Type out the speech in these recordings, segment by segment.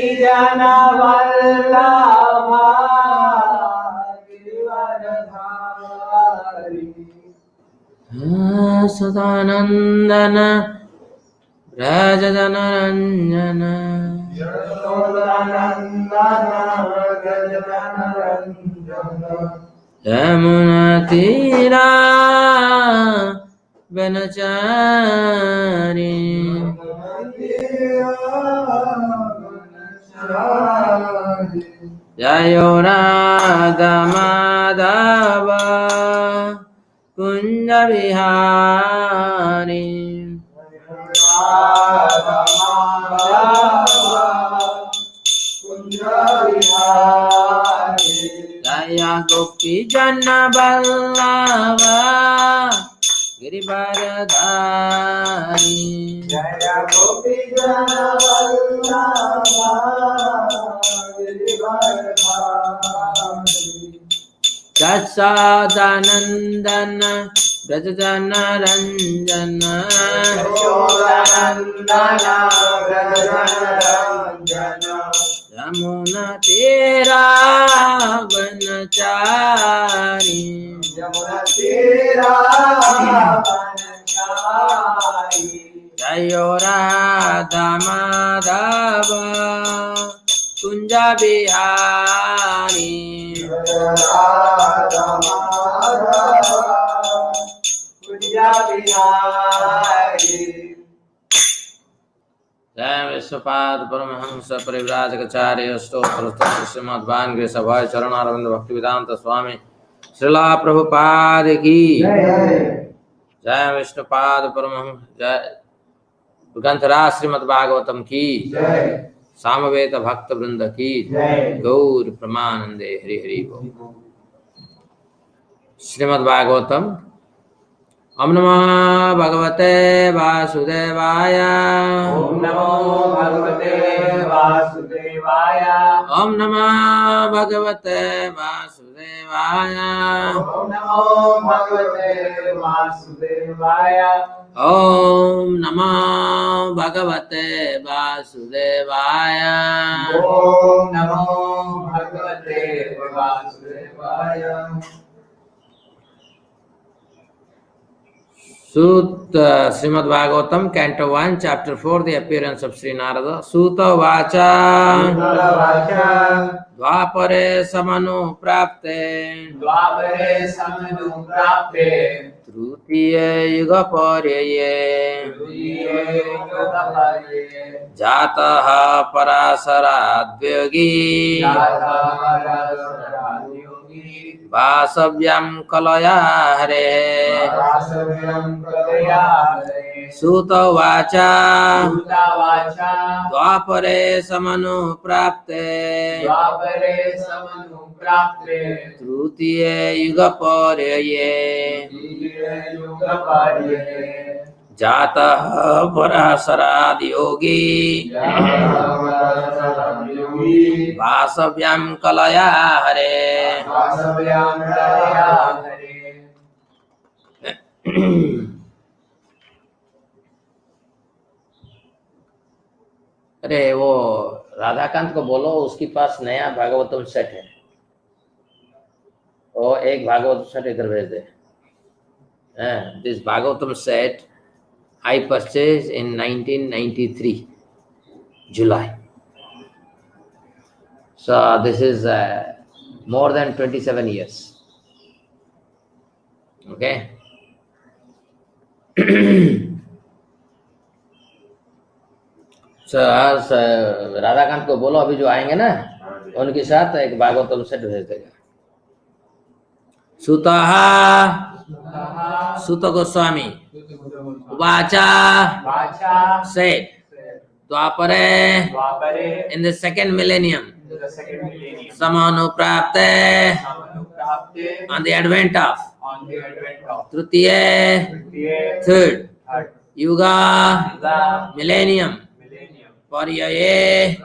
Jana Vallabha Giridharadhari Sadanandana Rajadanaranjana Yasodanandana Rajadanaranjana Yamuna Tira Benachari Jayo Radha Madhava Kunja Vihari Radha Madhava Kunja Vihari Jaya Gopi Jana Vallabha Giridharadhari Jaya Gopi Jana Vallabha Giridharadhari Sadanandana Brajadanaranjana Yashodanandana Brajadanaranjana Yamuna Tira Vanachari Yamuna Tira Vanachari Jayo Radha Madhava Kunja Vihari Radha Madhava Kunja Vihari Jai Vishwapad Paramahamsa Parivrajakacarya Stotra Srimad Bhangre Sabhai Charanaravinda Bhaktivedanta Swami Srila Prabhupada Ki Jai Vishnupad Paramahamsa Jai Granthara Srimad Bhagavatam Ki Jai Samaveta Bhakta Vrinda Ki Jai Gaur Pramanande Hari Hari Bo Srimad Bhagavatam Om Namo Bhagavate Vasudevaya Om Namo Bhagavate Vasudevaya Om Namo Bhagavate Vasudevaya Om Namo Bhagavate Vasudevaya Om Namo Bhagavate Vasudevaya Om Namo Bhagavate Vasudevaya Sūta Srimad Bhagavatam, Canto 1, Chapter 4, the appearance of Sri Narada. Sūta Vacha Dvapare Samanu Prapte Trutiye Yuga Paryaye Jataha Parāśara Dvyogi Vasavyam Kalaya Hare Sūta Vacha Dvapare Samanu Prapte Trutiye Yuga Paryaye Jataha Parāśara Yogi Vasavyam Kalaya Hare अरे वो राधाकांत को बोलो उसके पास नया Bhagavatam set है वो एक Bhagavatam set इधर भेज दे this Bhagavatam set I purchased in 1993 July. So this is more than 27 years. Okay. So Radhakant को बोलो अभी जो आएंगे ना उनके साथ एक भागवतम सेट भेज देगा. Sūta Gosvāmī Vacha said Dvapare in the second millennium Samanu Prapte on the advent of Trutiye third Yuga millennium Paryaye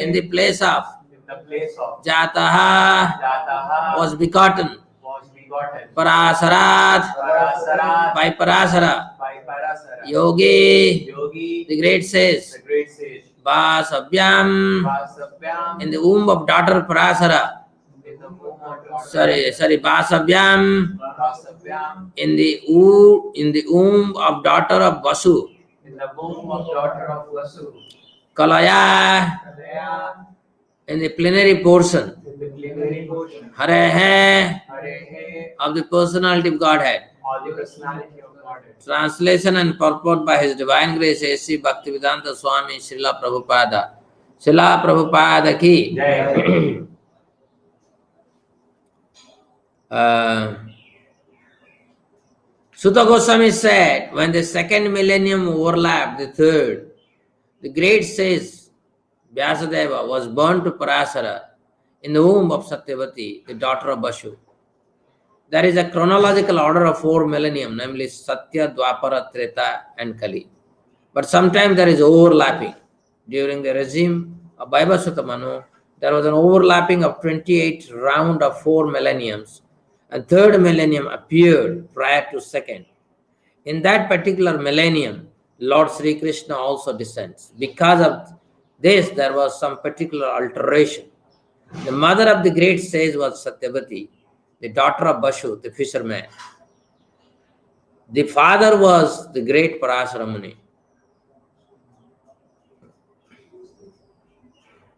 in the place of Jataha was begotten Parāśara by Parāśara Yogi the great sage Vasavyam, in the womb of daughter Parāśara. Vasavyam, in the womb of daughter of Vasu. Kalaya, in the plenary portion. Harehe, of the personality of Godhead. Translation and purport by His Divine Grace A.C. Bhaktivedanta Swami Srila Prabhupada. Srila Prabhupada ki. Sūta Gosvāmī said, when the second millennium overlapped the third, the great sage Vyasadeva was born to Parāśara in the womb of Satyavati, the daughter of Vasu. There is a chronological order of 4 millennium, namely Satya, Dwapara, Treta and Kali. But sometimes there is overlapping. During the regime of Vaibhasutta Manu, there was an overlapping of 28 round of 4 millenniums, and third millennium appeared prior to second. In that particular millennium, Lord Sri Krishna also descends. Because of this, there was some particular alteration. The mother of the great sage was Satyavati, the daughter of Vasu, the fisherman. The father was the great Parāśara Muni.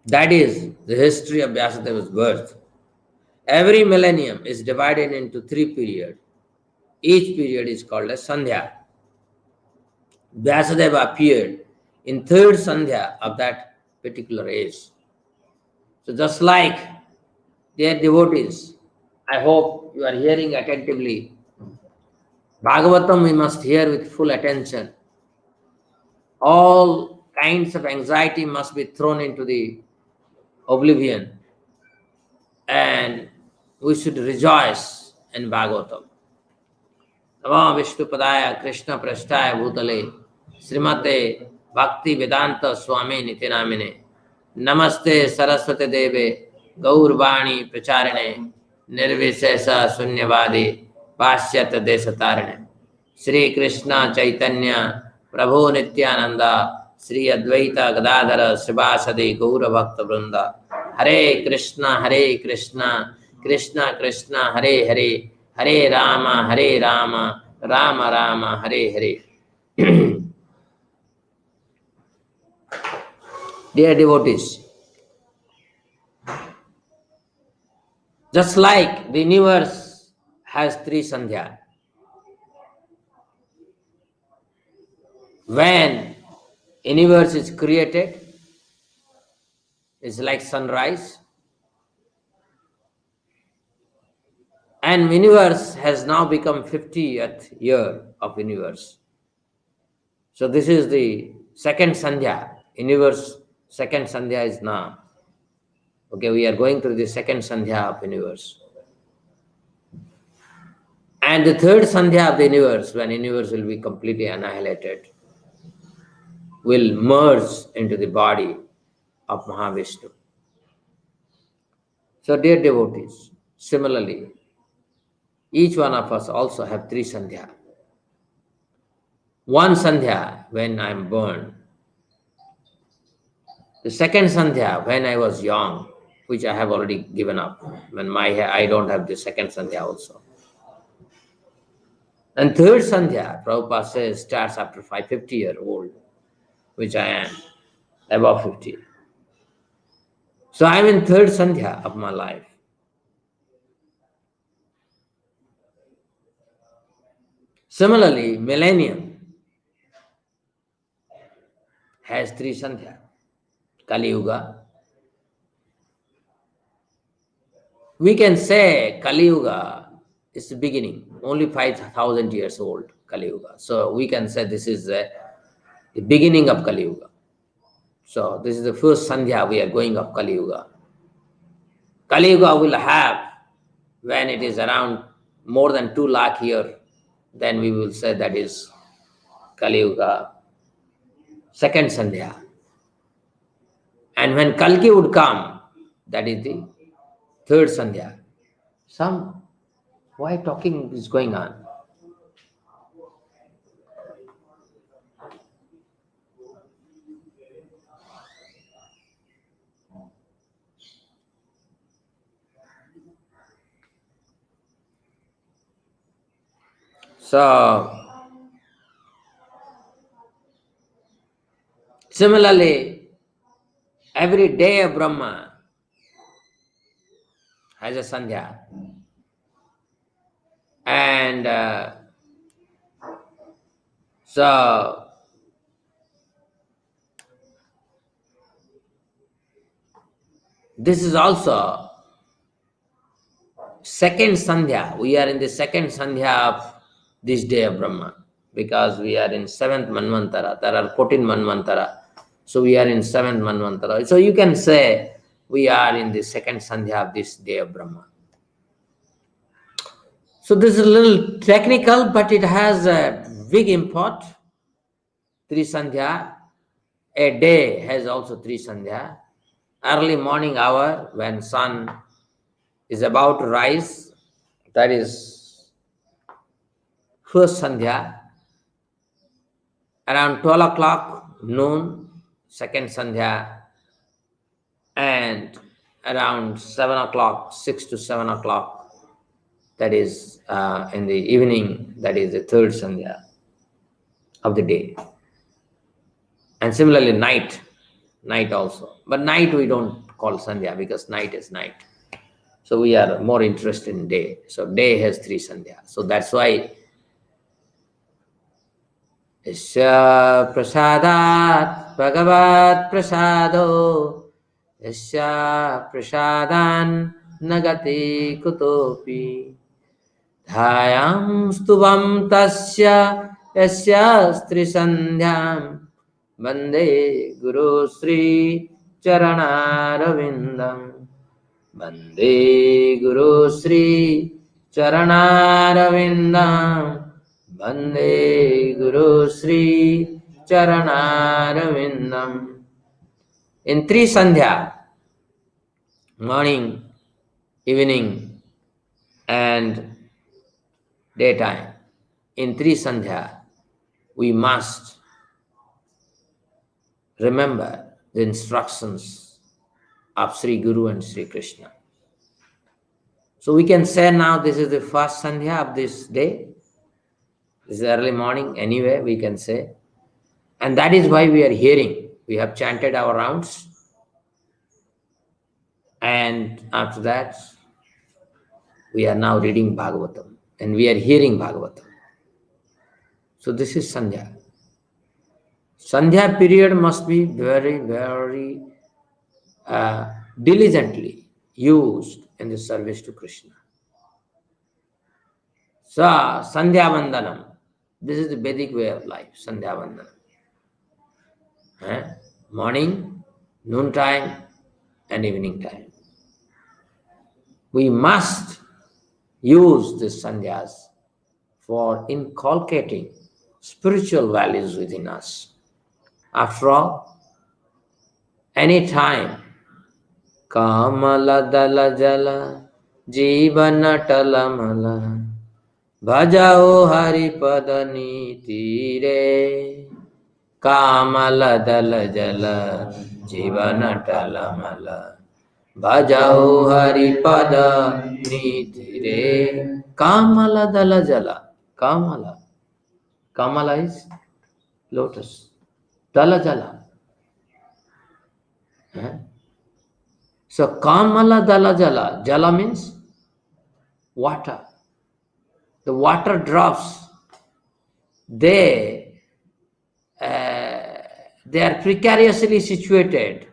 That is the history of Vyasadeva's birth. Every millennium is divided into 3 periods. Each period is called a Sandhya. Vyasadeva appeared in third Sandhya of that particular age. So just like dear devotees, I hope you are hearing attentively. Bhagavatam we must hear with full attention. All kinds of anxiety must be thrown into the oblivion, and we should rejoice in Bhagavatam. Namo Vishnu Padaya Krishna Prasthaya Bhutale Srimate Bhakti Vedanta Swami Nitinamine Namaste Saraswate Deve Gaur Vani Pracharine Nirvishesha Sunyavadi Paschyata Desatarine Sri Krishna Chaitanya Prabhu Nityananda Sri Advaita Gadadhara Srivasadi Gaura Bhakta Vrinda Hare Krishna Krishna Krishna Hare Hare Hare Rama Rama Rama Hare Hare. Dear devotees, just like the universe has 3 Sandhya, when universe is created, it's like sunrise, and universe has now become 50th year of universe. So this is the second Sandhya. Universe second Sandhya is now. Okay, we are going through the second Sandhya of universe. And the third Sandhya of the universe, when universe will be completely annihilated, will merge into the body of Mahavishnu. So dear devotees, similarly, each one of us also have 3 Sandhya. One Sandhya when I am born. The second Sandhya when I was young, which I have already given up. When I don't have the second Sandhya also. And third Sandhya, Prabhupada says, starts after 50-year-old, which I am, above 50. So I am in third Sandhya of my life. Similarly, millennium has 3 Sandhya. Kali Yuga. We can say Kali Yuga is the beginning, only 5,000 years old, Kali Yuga. So we can say this is the beginning of Kali Yuga. So this is the first Sandhya we are going of Kali Yuga. Kali Yuga will have, when it is around more than 2 lakh years, then we will say that is Kali Yuga, second Sandhya. And when Kalki would come, that is the third Sandhya. Why talking is going on? So, similarly, every day of Brahma has a Sandhya. And so, this is also second Sandhya. We are in the second Sandhya of this day of Brahma, because we are in 7th Manvantara. There are 14 Manvantara. So we are in 7th Manvantara. So you can say we are in the second Sandhya of this day of Brahma. So this is a little technical, but it has a big import. 3 Sandhya. A day has also 3 Sandhya. Early morning hour when sun is about to rise, that is first Sandhya. Around 12 o'clock, noon, second Sandhya. And around 7 o'clock, 6 to 7 o'clock, that is in the evening, that is the third Sandhya of the day. And similarly, night also. But night we don't call Sandhya because night is night. So we are more interested in day. So day has 3 Sandhya. So that's why Isya prasadat bhagavat prasado Isya prasadan nagati kutopi dhayam stubam tasya yasya stri sandhyam Bande Guru Sri Charanaravindam Bande Guru Sri Charanaravindam Bande Guru Sri Charanaravindam. In 3 Sandhya, morning, evening, and daytime, in 3 Sandhya, we must remember the instructions of Sri Guru and Sri Krishna. So we can say now this is the first Sandhya of this day. This is early morning anyway, we can say. And that is why we are hearing. We have chanted our rounds. And after that, we are now reading Bhagavatam. And we are hearing Bhagavatam. So this is Sandhya. Sandhya period must be very, very diligently used in the service to Krishna. So, Sandhya Vandanam. This is the Vedic way of life, Sandhya Vandanam. Morning, noontime, and evening time. We must use these Sandhyas for inculcating spiritual values within us. After all, any time, Kamala Dala Jala Jivana Talamala Bhajao Haripada Niti Re Kamala Dala Jala Jivana Talamala Bhajao Haripada Niti Re Kamala Dala Jala. Kamala is lotus. Dala Jala. So Kamala Dala Jala. Jala means water. The water drops, they are precariously situated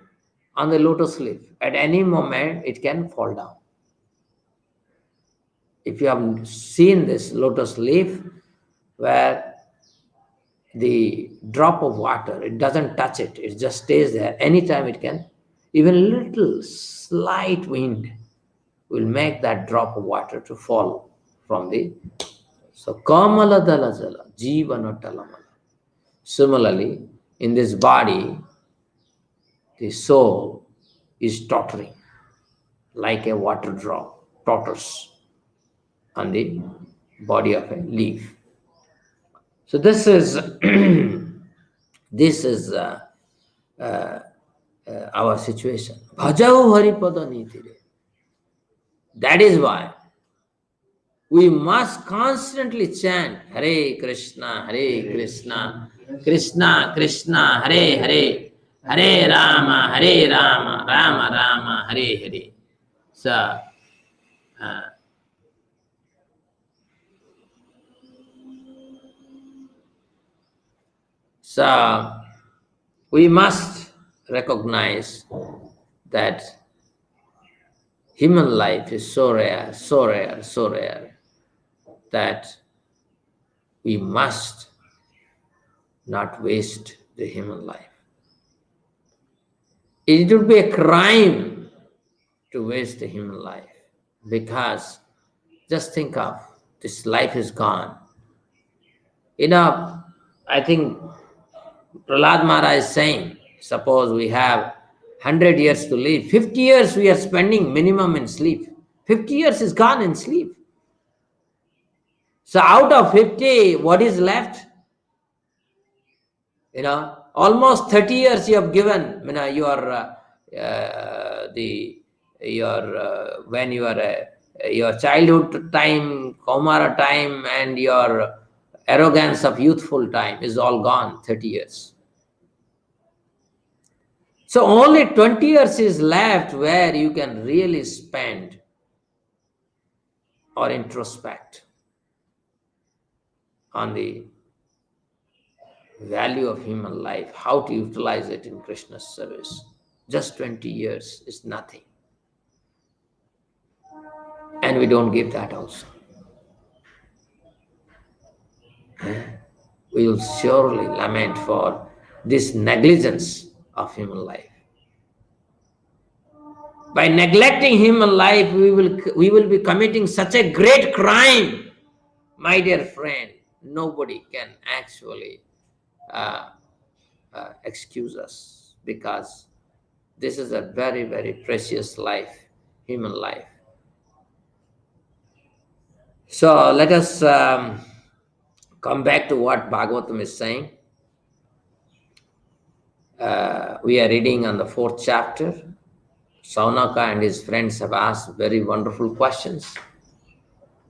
on the lotus leaf. At any moment, it can fall down. If you have seen this lotus leaf, where the drop of water, it doesn't touch it, it just stays there. Anytime it can, even a little slight wind will make that drop of water to fall from the. So, Kamala Dala Jala, Jivana Talamala. Similarly, in this body, the soul is tottering like a water drop, totters on the body of a leaf. So this is our situation. Bhajao Haripada Nitire. That is why we must constantly chant Hare Krishna, Krishna Krishna, Hare Hare, Hare Rama, Rama Rama, Hare Hare. So, so we must recognize that human life is so rare, so rare, so rare, that we must not waste the human life. It would be a crime to waste the human life, because just think of this life is gone. I think Prahlad Maharaj is saying, suppose we have 100 years to live, 50 years we are spending minimum in sleep. 50 years is gone in sleep. So out of 50, what is left? Almost 30 years you have given, when you are your childhood time, Kaumara time, and your arrogance of youthful time is all gone, 30 years. So only 20 years is left where you can really spend or introspect on the value of human life, how to utilize it in Krishna's service. Just 20 years is nothing. And we don't give that also. We will surely lament for this negligence of human life. By neglecting human life, we will be committing such a great crime. My dear friend, nobody can actually excuse us, because this is a very, very precious life, human life. So let us come back to what Bhagavatam is saying. We are reading on the 4th chapter. Saunaka and his friends have asked very wonderful questions.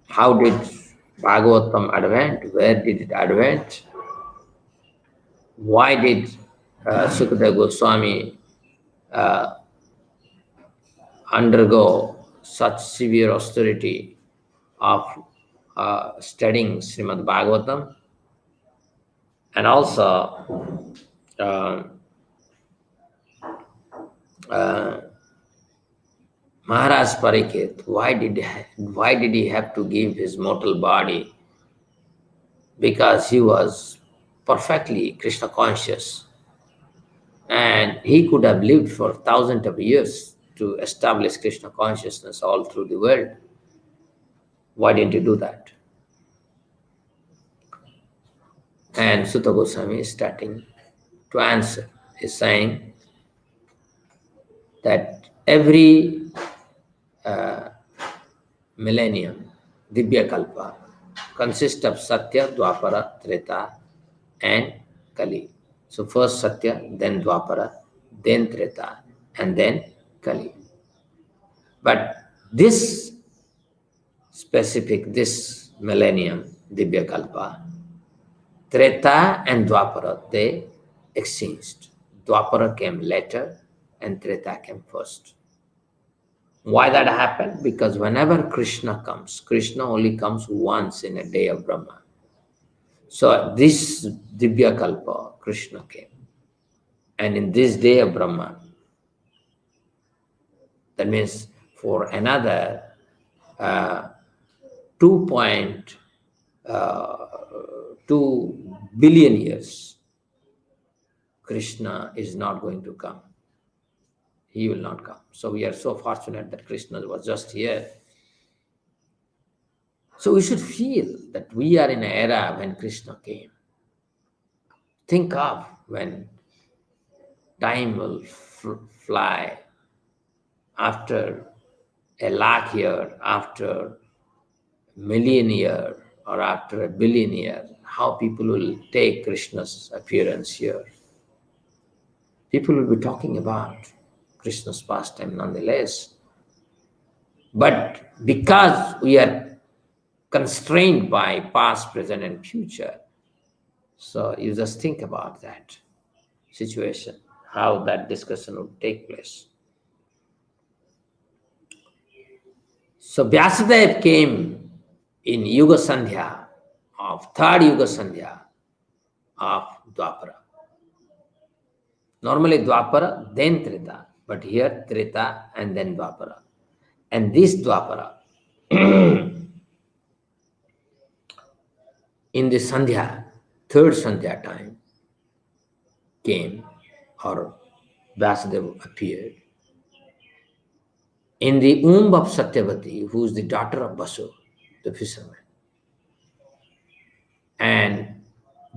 How did Bhagavatam advent? Where did it advent? Why did Sūta Gosvāmī undergo such severe austerity of studying Srimad Bhagavatam? And also, Maharaj Parikshit, why did he have to give his mortal body? Because he was perfectly Krishna conscious, and he could have lived for thousands of years to establish Krishna consciousness all through the world. Why didn't he do that? And Sūta Gosvāmī is starting to answer. He's saying that every millennium, Divya Kalpa, consists of Satya, Dwapara, Treta, and Kali. So first Satya, then Dwapara, then Treta, and then Kali. But this millennium, Divya Kalpa, Treta and Dwapara, they exchanged. Dwapara came later and Treta came first. Why that happened? Because whenever Krishna comes, Krishna only comes once in a day of Brahma. So this Divya Kalpa, Krishna came. And in this day of Brahma, that means for another 2.2 billion years, Krishna is not going to come. He will not come. So we are so fortunate that Krishna was just here. So we should feel that we are in an era when Krishna came. Think of when time will fly after a lakh year, after a million year, or after a billion year, how people will take Krishna's appearance here. People will be talking about Krishna's pastime nonetheless. But because we are constrained by past, present, and future. So you just think about that situation, how that discussion would take place. So Vyasadeva came in Yuga Sandhya of third Yuga Sandhya of Dwapara. Normally Dwapara, then Treta, but here Treta and then Dwapara. And this Dwapara, in the Sandhya, third Sandhya time, came, or Vyasadeva appeared in the womb of Satyavati, who is the daughter of Vasu, the fisherman. And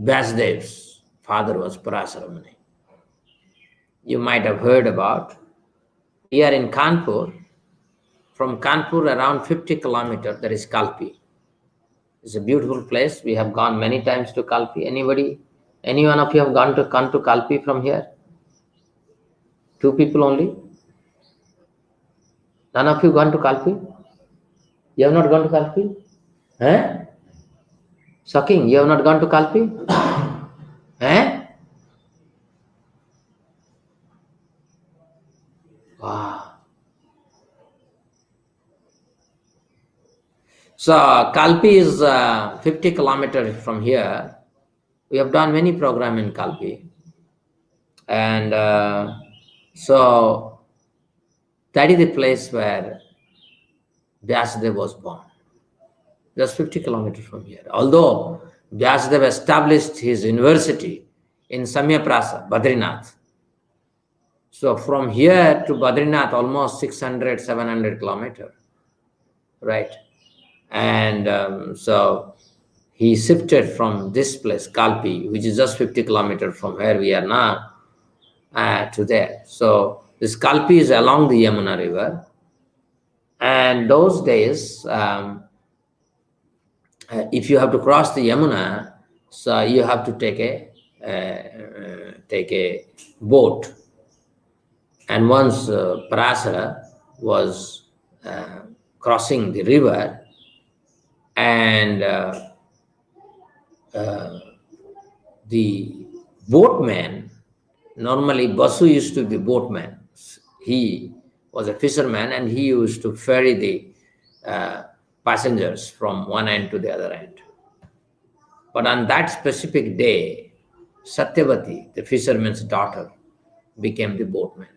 Vyasadeva's father was Parāśara Muni. You might have heard about. Here in Kanpur, from Kanpur around 50 kilometers, there is Kalpi. It's a beautiful place. We have gone many times to Kalpi. Anybody, any one of you have gone to Kalpi from here? 2 people only? None of you gone to Kalpi? You have not gone to Kalpi? Eh? Shocking, you have not gone to Kalpi? Eh? Wow. So Kalpi is 50 kilometers from here. We have done many programs in Kalpi. And so that is the place where Vyasadeva was born. Just 50 kilometers from here. Although Vyasadeva established his university in Samyaprasa, Badrinath. So from here to Badrinath, almost 600, 700 kilometers, right? And so he shifted from this place, Kalpi, which is just 50 kilometers from where we are now, to there. So this Kalpi is along the Yamuna River. And those days, if you have to cross the Yamuna, so you have to take a boat. And once Parāśara was crossing the river, and the boatman, normally Vasu used to be boatman. He was a fisherman and he used to ferry the passengers from one end to the other end. But on that specific day, Satyavati, the fisherman's daughter, became the boatman.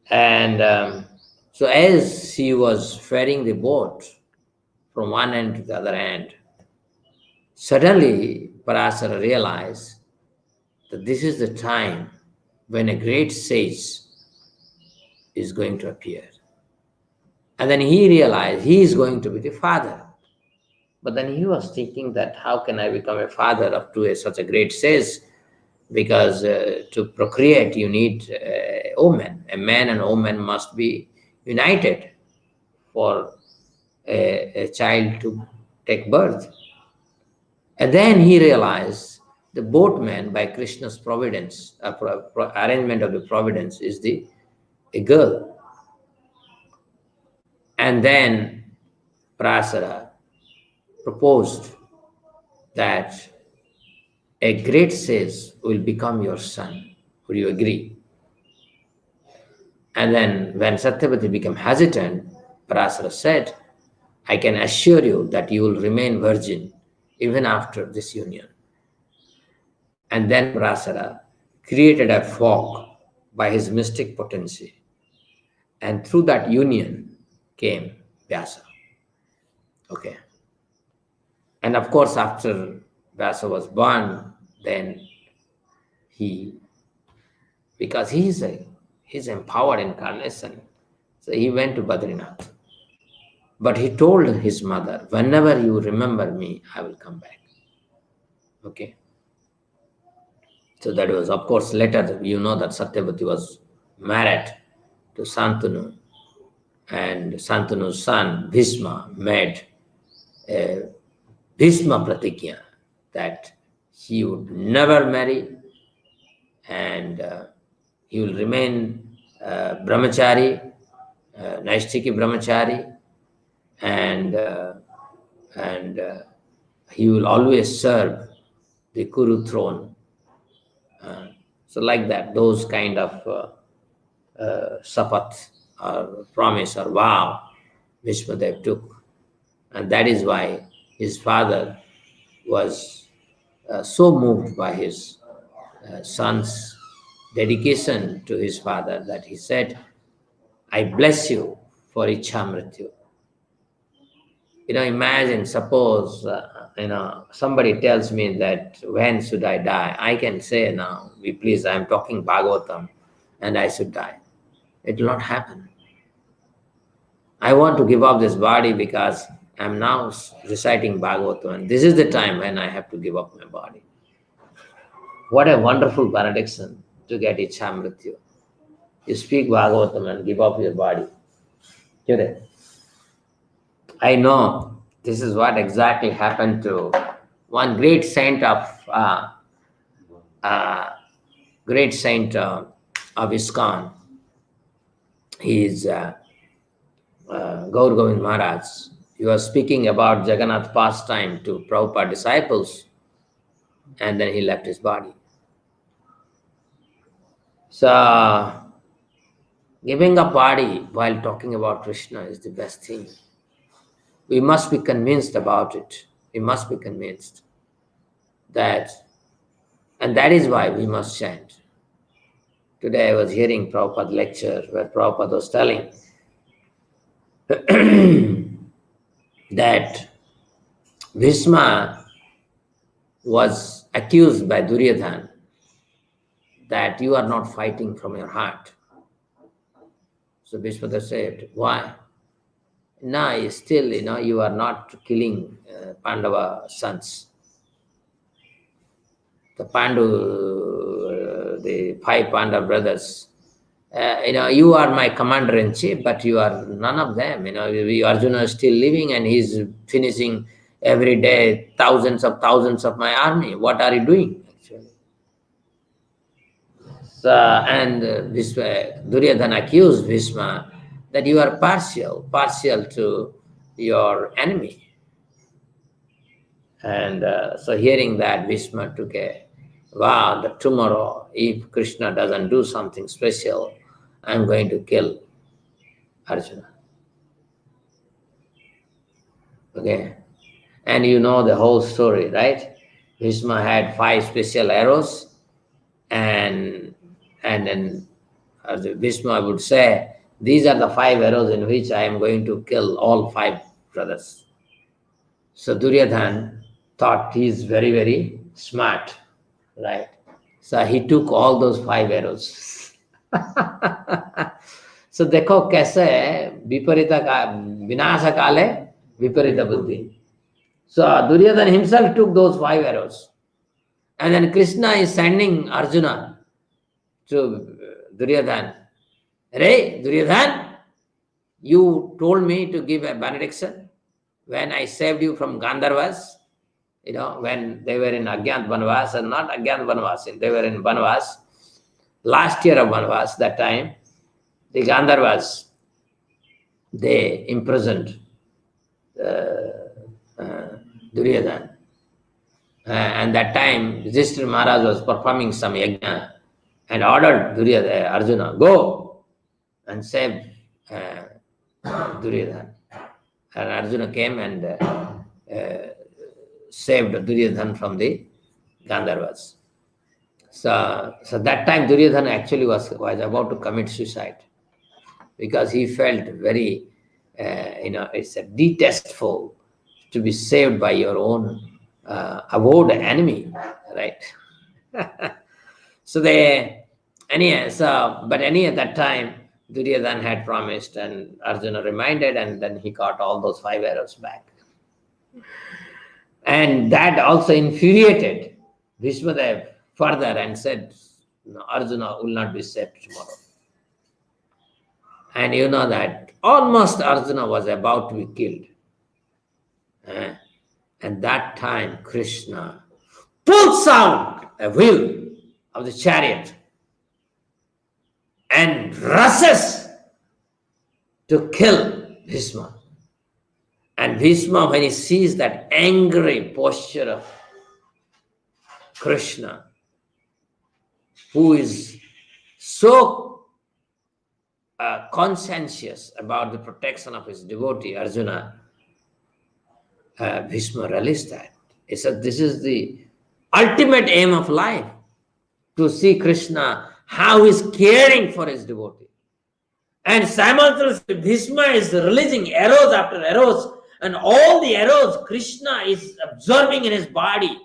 And so as she was ferrying the boat from one end to the other end, suddenly Parāśara realized that this is the time when a great sage is going to appear. And then he realized he is going to be the father. But then he was thinking that how can I become a father up to such a great sage? Because to procreate, you need a woman. A man and a woman must be united for a child to take birth. And then he realized the boatman, by Krishna's providence, arrangement of the providence, is a girl. And then Parāśara proposed that a great sage will become your son. Would you agree? And then when Satyavati became hesitant, Parāśara said, I can assure you that you will remain virgin even after this union. And then Parāśara created a fog by his mystic potency. And through that union came Vyasa. Okay. And of course, after Vyasa was born, then because he's empowered incarnation, so he went to Badrinath. But he told his mother, whenever you remember me, I will come back. Okay. So that was, of course, later you know that Satyavati was married to Santanu, and Santanu's son Bhishma made a Bhishma Pratigya that he would never marry and he will remain brahmachari, Naishtiki brahmachari, and and he will always serve the Kuru throne. So like that, those kind of sapat or promise or vow Vishmadev took. And that is why his father was so moved by his son's dedication to his father that he said, I bless you for ichha mrityu. Imagine, suppose, somebody tells me that when should I die? I can say now, please, I am talking Bhagavatam and I should die. It will not happen. I want to give up this body because I am now reciting Bhagavatam and this is the time when I have to give up my body. What a wonderful benediction to get ichha mrityu. You speak Bhagavatam and give up your body. I know this is what exactly happened to one great saint of ISKCON. He is Gaur Govinda Maharaja. He was speaking about Jagannath pastime to Prabhupada disciples, and then he left his body. So, giving up body while talking about Krishna is the best thing. We must be convinced about it. We must be convinced that, and that is why we must chant. Today I was hearing Prabhupada lecture where Prabhupada was telling that Bhishma was accused by Duryodhana that you are not fighting from your heart. So Bhishma said, why? No, still, you are not killing Pandava sons. The the 5 Pandava brothers. You are my commander-in-chief, but you are none of them. Arjuna is still living and he's finishing every day thousands of my army. What are you doing, actually? So, and Duryodhana accused Bhishma that you are partial to your enemy. And so hearing that, Bhishma took a vow that tomorrow, if Krishna doesn't do something special, I'm going to kill Arjuna. Okay? And you know the whole story, right? Bhishma had 5 special arrows, and then Bhishma would say, these are the 5 arrows in which I am going to kill all 5 brothers. So Duryodhana thought he is very, very smart, right? So he took all those 5 arrows. So देखो कैसे विपरीता का विनाश काले विपरीत बुद्धि. So Duryodhana himself took those 5 arrows. And then Krishna is sending Arjuna to Duryodhana. Hey, Duryodhana, you told me to give a benediction when I saved you from Gandharvas, when they were in Agyant Banvas, and not Agyant Banvas, they were in Banvas, last year of Banvas, that time, the Gandharvas, they imprisoned Duryodhana. And that time, Yudhishthira Maharaj was performing some yajna and ordered Arjuna, go and save Duryodhana. And Arjuna came and saved Duryodhana from the Gandharvas. So that time Duryodhana actually was about to commit suicide because he felt very, it's a detestful to be saved by your own avowed enemy, right? But at that time, Duryodhana had promised and Arjuna reminded, and then he got all those 5 arrows back. And that also infuriated Bhishmadev further and said, no, Arjuna will not be saved tomorrow. And you know that almost Arjuna was about to be killed. And that time Krishna pulls out a wheel of the chariot and rushes to kill Bhishma. And Bhishma, when he sees that angry posture of Krishna, who is so conscientious about the protection of his devotee, Arjuna, Bhishma realized that. He said, this is the ultimate aim of life, to see Krishna, how he is caring for his devotee. And simultaneously, Bhishma is releasing arrows after arrows, and all the arrows Krishna is absorbing in his body.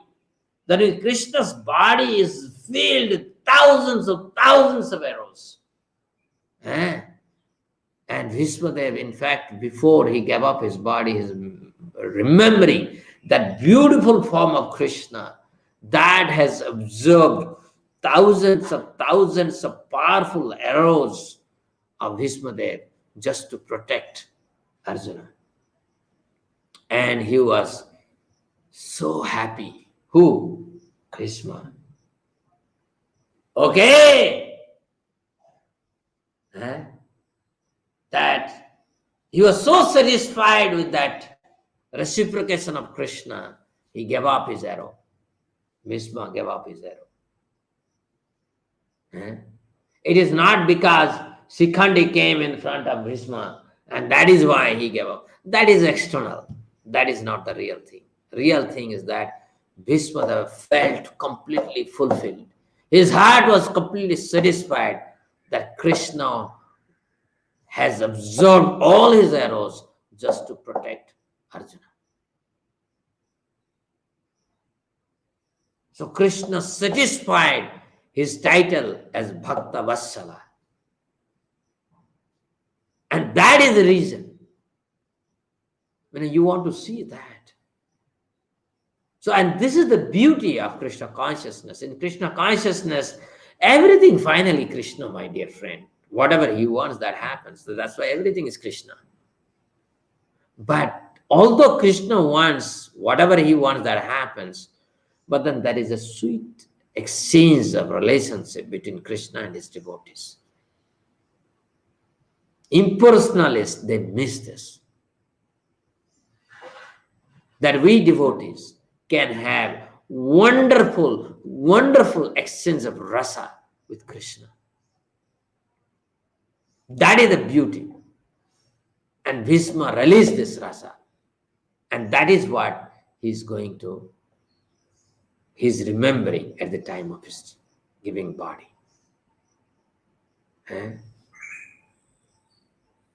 That is, Krishna's body is filled with thousands of arrows. And Vyasadeva, in fact, before he gave up his body, is remembering that beautiful form of Krishna that has absorbed thousands of powerful arrows of Vyasadeva just to protect Arjuna. And he was so happy. Who? Krishna. Okay. That he was so satisfied with that reciprocation of Krishna, he gave up his arrow. Bhishma gave up his arrow. It is not because Shikhandi came in front of Bhishma and that is why he gave up. That is external. That is not the real thing. Real thing is that Bhishma felt completely fulfilled. His heart was completely satisfied that Krishna has absorbed all his arrows just to protect Arjuna. So Krishna satisfied his title as Bhaktavatsal. And that is the reason when you want to see that. So, and this is the beauty of Krishna consciousness. In Krishna consciousness, everything finally Krishna, my dear friend. Whatever he wants, that happens. So that's why everything is Krishna. But although Krishna wants, whatever he wants, that happens, but then there is a sweet exchange of relationship between Krishna and his devotees. Impersonalists, they miss this. That we devotees can have wonderful, wonderful exchange of rasa with Krishna. That is the beauty. And Bhishma released this rasa. And that is what he's remembering at the time of his giving body.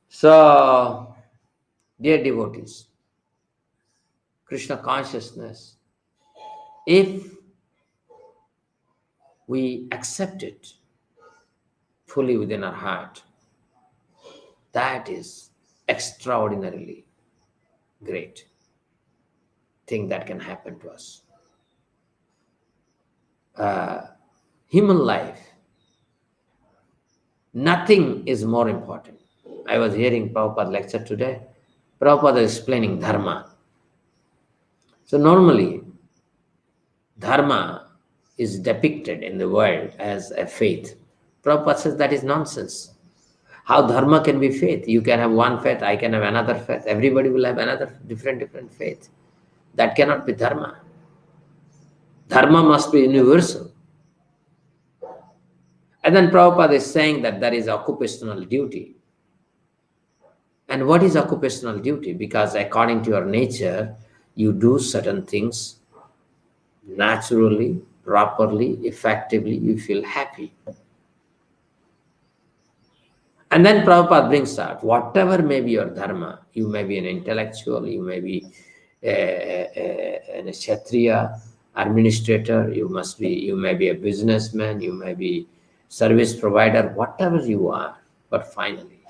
So, dear devotees, Krishna consciousness, if we accept it fully within our heart, that is extraordinarily great thing that can happen to us. Human life, nothing is more important. I was hearing Prabhupada lecture today. Prabhupada is explaining dharma. So normally, dharma is depicted in the world as a faith. Prabhupada says that is nonsense. How dharma can be faith? You can have one faith, I can have another faith. Everybody will have another different faith. That cannot be dharma. Dharma must be universal. And then Prabhupada is saying that there is occupational duty. And what is occupational duty? Because according to your nature, you do certain things naturally, properly, effectively, you feel happy. And then Prabhupada brings out, whatever may be your dharma, you may be an intellectual, you may be a kshatriya, administrator, you may be a businessman, you may be service provider, whatever you are, but finally,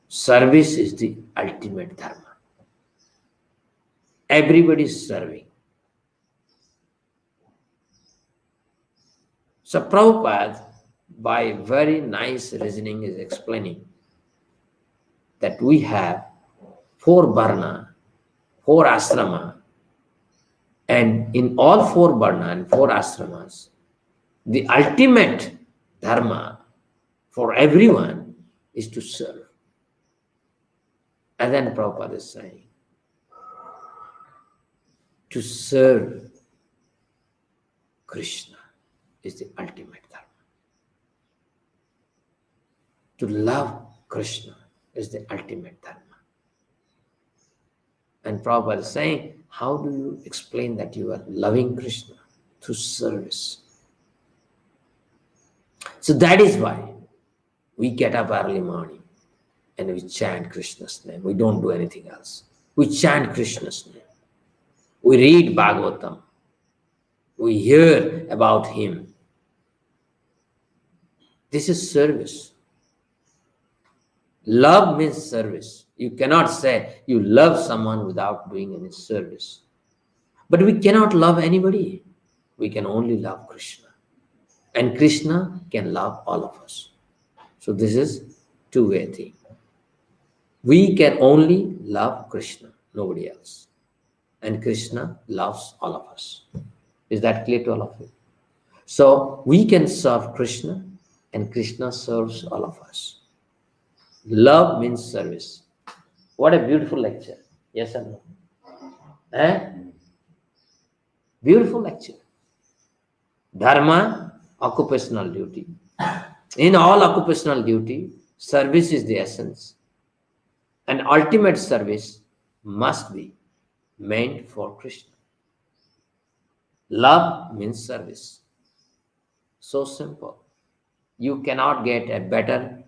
service is the ultimate dharma. Everybody is serving. So Prabhupada, by very nice reasoning, is explaining that we have 4 varna, 4 ashrama, and in all 4 varna and 4 ashramas, the ultimate dharma for everyone is to serve. And then Prabhupada is saying, to serve Krishna is the ultimate dharma. To love Krishna is the ultimate dharma. And Prabhupada is saying, how do you explain that you are loving Krishna? Through service. So that is why we get up early morning and we chant Krishna's name. We don't do anything else. We chant Krishna's name. We read Bhagavatam. We hear about him. This is service. Love means service. You cannot say you love someone without doing any service. But we cannot love anybody. We can only love Krishna. And Krishna can love all of us. So this is two-way thing. We can only love Krishna, nobody else. And Krishna loves all of us. Is that clear to all of you? So we can serve Krishna and Krishna serves all of us. Love means service. What a beautiful lecture. Yes or no? Eh? Beautiful lecture. Dharma, occupational duty. In all occupational duty, service is the essence. And ultimate service must be meant for Krishna. Love means service. So simple. You cannot get a better.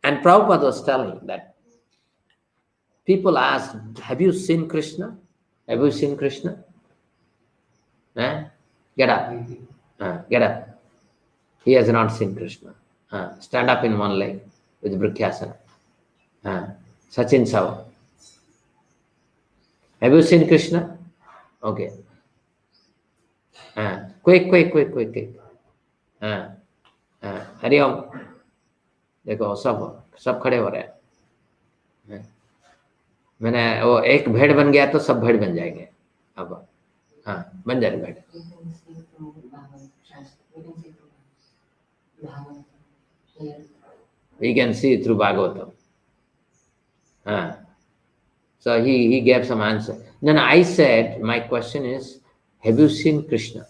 And Prabhupada was telling that people ask, have you seen Krishna? Have you seen Krishna? Get up. Get up. He has not seen Krishna. Stand up in one leg with Vyasadeva. Sachin Sava. Have you seen Krishna? Okay. Quick. Hari Om. देखो सब खड़े हो रहे हैं. मैंने वो एक भेड़ बन गया तो सब भेड़ बन जाएंगे. अब बन जाए भेड़. We can see through Bhagavatam. So he gave some answer. Then I said, my question is, have you seen Krishna?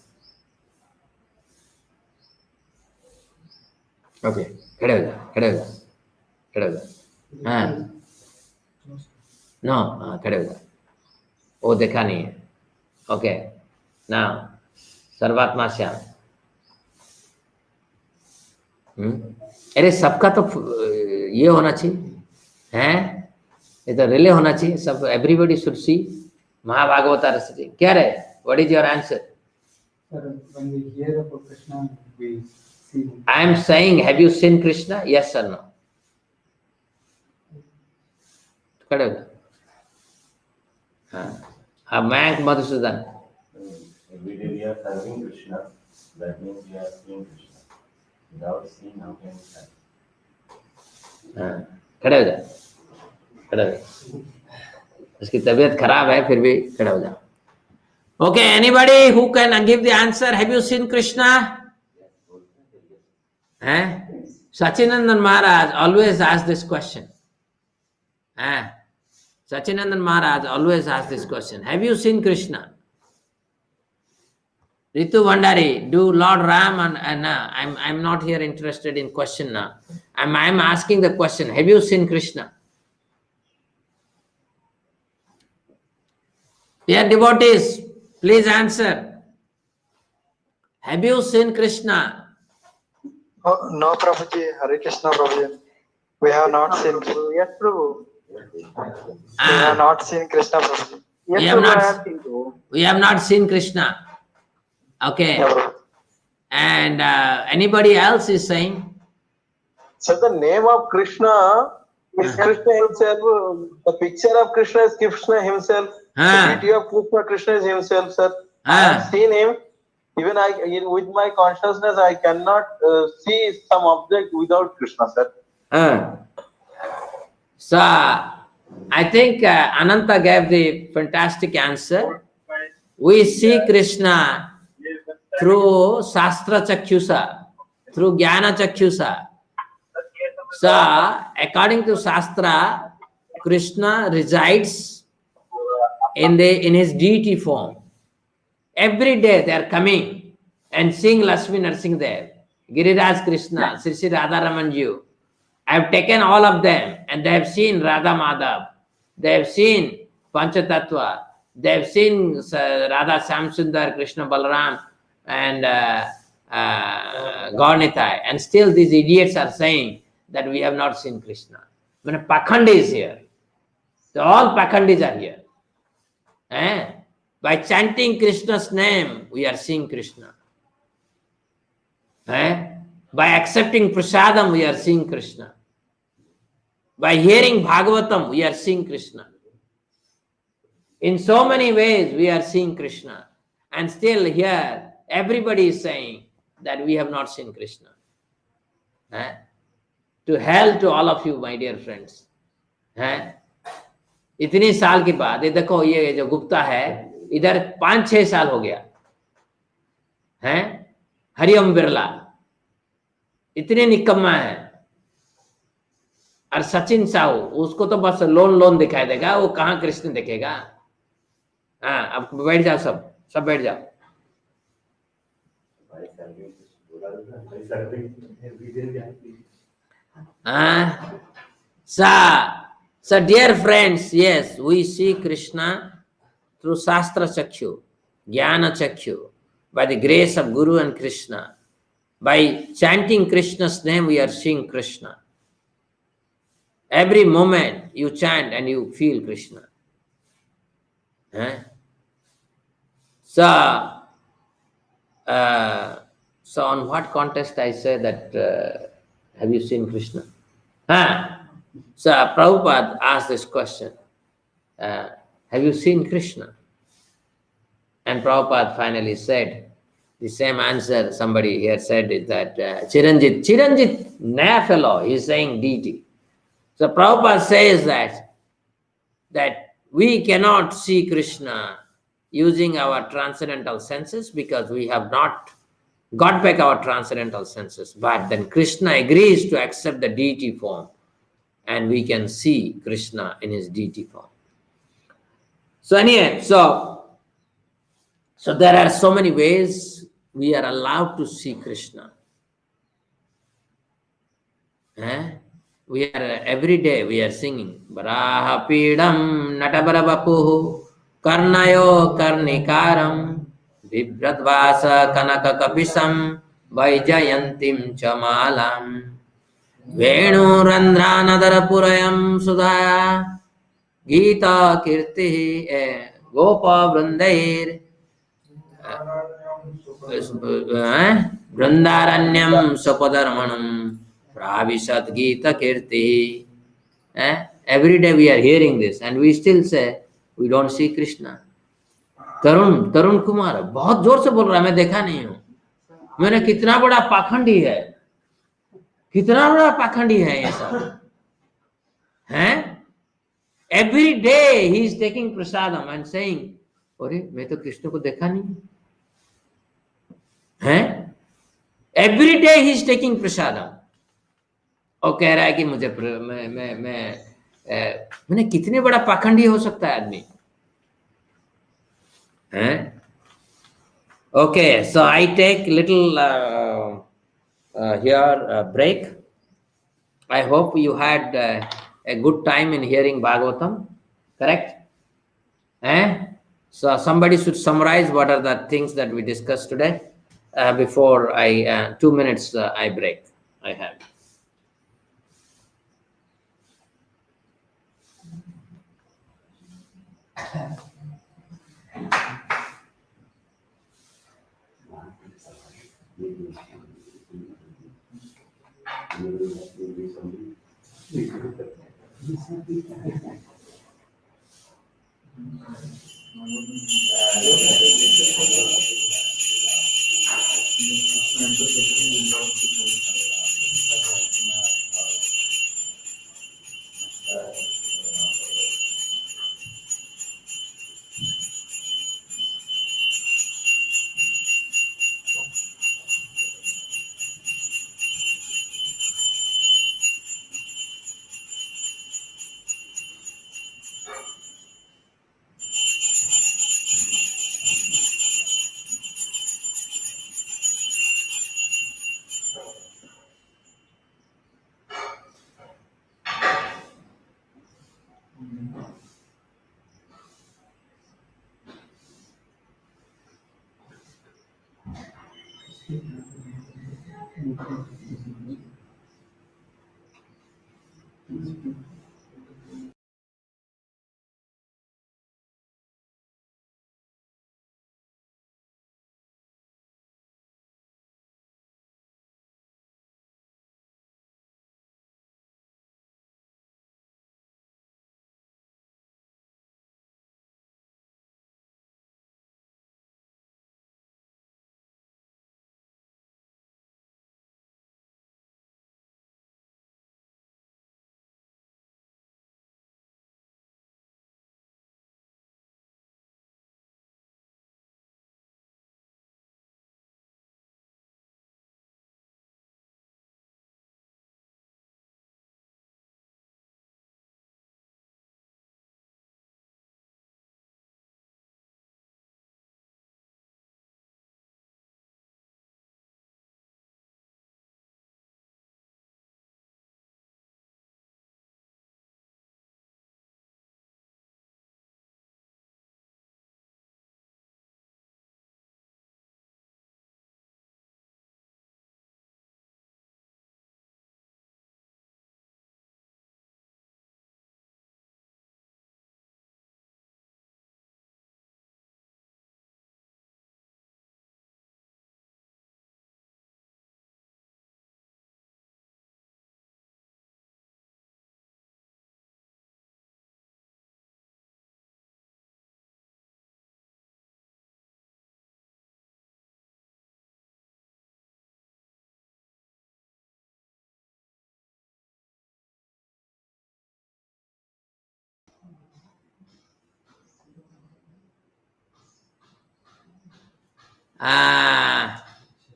Okay. खड़े हो जा. No, खड़े हो जा. वो देखा नहीं है. Okay. Now, सर्वात्मा श्याम. अरे सबका तो ये होना चाहिए हैं. ये तो रिले होना चाहिए. सब everybody should see महाभागवता रचते. क्या रे? What is your answer? Sir, when we hear about Krishna, we see. I am saying, have you seen Krishna? Yes or no? खड़े हो जा. अब मैं Madhusudan. Every day we are serving Krishna. That means we are seeing Krishna. Without seeing, how can we serve? खड़े हो जा. उसकी तबीयत खराब है फिर भी खड़े हो जा. Okay, anybody who can give the answer? Have you seen Krishna? Sachinandan Maharaj always asks this question. Sachinandan Maharaj always asks this question. Have you seen Krishna? Ritu Vandari, do Lord Ram and I'm not here interested in question now. I'm asking the question. Have you seen Krishna? Dear devotees, please answer. Have you seen Krishna? Oh, no, Prabhuji. Hare Krishna, Prabhuji. We have not seen Krishna. Yes, Prabhu. We have not seen Krishna, Prabhuji. Yes, we have not seen Krishna. Okay. Yeah, and anybody else is saying? so the name of Krishna is Krishna himself. The picture of Krishna is Krishna himself. The beauty of Krishna is himself, sir. I have seen him. Even with my consciousness, I cannot see some object without Krishna, sir. So, I think Ananta gave the fantastic answer. We see Krishna through Shastra Chakshusa, through Jnana Chakshusa. So, according to Shastra, Krishna resides in his deity form. Every day they are coming and seeing Lakshmi Narsingh there. Giriraj Krishna, Sri Sri Radha Ramanju. I have taken all of them and they have seen Radha Madhav. They have seen Panchatattva. They have seen Radha Samsundar, Krishna Balaram and Gaur-Nitai. And still these idiots are saying that we have not seen Krishna. I mean, Pakhandi is here. So all Pakhandis are here. By chanting Krishna's name, we are seeing Krishna. By accepting prasadam, we are seeing Krishna. By hearing Bhagavatam, we are seeing Krishna. In so many ways, we are seeing Krishna. And still here, everybody is saying that we have not seen Krishna. To hell to all of you, my dear friends. इतनी साल के बाद ये देखो, ये जो गुप्ता है इधर 5-6 साल हो गया है. हरिओम बिरला इतने निकम्मा है. और सचिन साहू, उसको तो बस लोन दिखाई देगा, वो कहाँ कृष्ण देखेगा. अब बैठ जाओ, सब बैठ जाओ. So dear friends, yes, we see Krishna through Shastra Chakshu, Jnana Chakshu, by the grace of Guru and Krishna. By chanting Krishna's name, we are seeing Krishna. Every moment you chant and you feel Krishna. So on what context I say that, have you seen Krishna? So Prabhupada asked this question, have you seen Krishna? And Prabhupada finally said, the same answer somebody here said is that Chiranjit, naya fellow, he is saying deity. So Prabhupada says that we cannot see Krishna using our transcendental senses because we have not got back our transcendental senses. But then Krishna agrees to accept the deity form and we can see Krishna in his deity form. So anyway, so there are so many ways we are allowed to see Krishna. We are every day we are singing Varaha Pidam Natabarabapuhu Karnayo Karnikaram Vibradvasa Kanaka Kapisam Vaijayantim Chamalam Venu Randranadara Purayam Sudaya Gita Kirti Gopa Vrindair Vrindaranyam Sapadarmanam Pravisat Gita Kirti. Every day we are hearing this and we still say we don't see Krishna. तरुण कुमार बहुत जोर से बोल रहा है, मैं देखा नहीं हूं. मैंने कितना बड़ा पाखंडी है, कितना बड़ा पाखंडी है ये सब. Every day he is taking prasadam and saying, अरे मैं तो कृष्ण को देखा नहीं. Every day he is taking prasadam. और कह रहा है कि मुझे मैंने कितने बड़ा पाखंडी हो सकता है आदमी. Okay, so I take little here break. I hope you had a good time in hearing Bhagavatam, correct? So somebody should summarize what are the things that we discussed today before 2 minutes I break. I have.